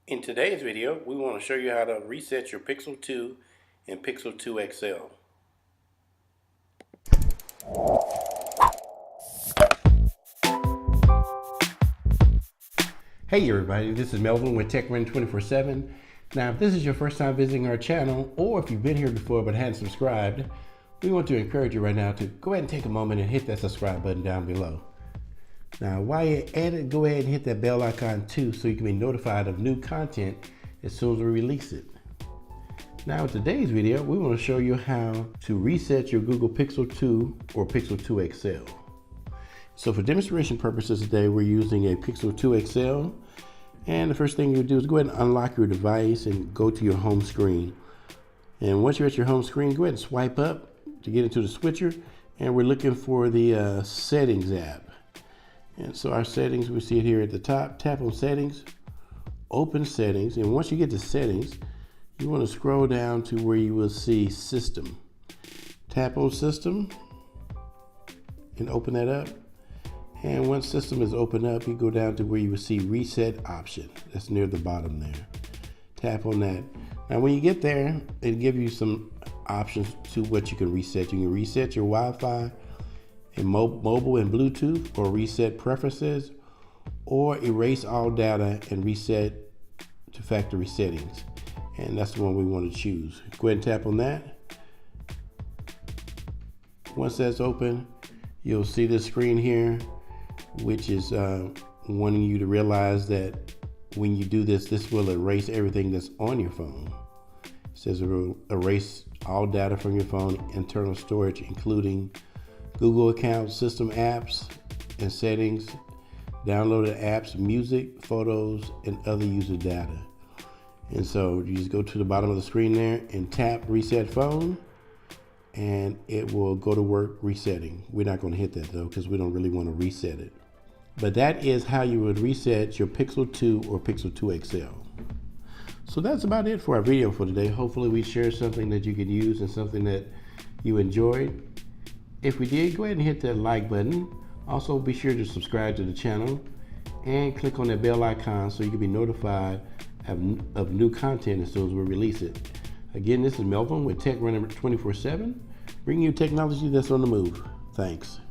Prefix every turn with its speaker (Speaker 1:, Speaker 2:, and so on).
Speaker 1: In today's video, we want to show you how to reset your Pixel 2 and Pixel 2 XL. Hey everybody, this is Melvin with TechRun 24/7. Now, if this is your first time visiting our channel, or if you've been here before but hadn't subscribed, we want to encourage you right now to go ahead and take a moment and hit that subscribe button down below. Now, while you're at it, go ahead and hit that bell icon too so you can be notified of new content as soon as we release it. Now, in today's video, we want to show you how to reset your Google Pixel 2 or Pixel 2 XL. So for demonstration purposes today, we're using a Pixel 2 XL. And the first thing you do is go ahead and unlock your device and go to your home screen. And once you're at your home screen, go ahead and swipe up to get into the switcher. And we're looking for the settings app. And so our settings, we see it here at the top. Tap on settings, open settings. And once you get to settings, you want to scroll down to where you will see system. Tap on system and open that up. And once system is opened up, you go down to where you will see reset option. That's near the bottom there. Tap on that. Now when you get there, it'll give you some options to what you can reset. You can reset your Wi-Fi and mobile and Bluetooth, or reset preferences, or erase all data and reset to factory settings. And that's the one we want to choose. Go ahead and tap on that. Once that's open, you'll see this screen here, which is wanting you to realize that when you do this, this will erase everything that's on your phone. It says it will erase all data from your phone, internal storage, including Google accounts, system apps, and settings, downloaded apps, music, photos, and other user data. And so you just go to the bottom of the screen there and tap reset phone, and it will go to work resetting. We're not going to hit that though, because we don't really want to reset it. But that is how you would reset your Pixel 2 or Pixel 2 XL. So that's about it for our video for today. Hopefully we shared something that you could use and something that you enjoyed. If we did, go ahead and hit that like button. Also, be sure to subscribe to the channel and click on that bell icon so you can be notified of new content as soon as we release it. Again, this is Melvin with TechRun 24/7, bringing you technology that's on the move. Thanks.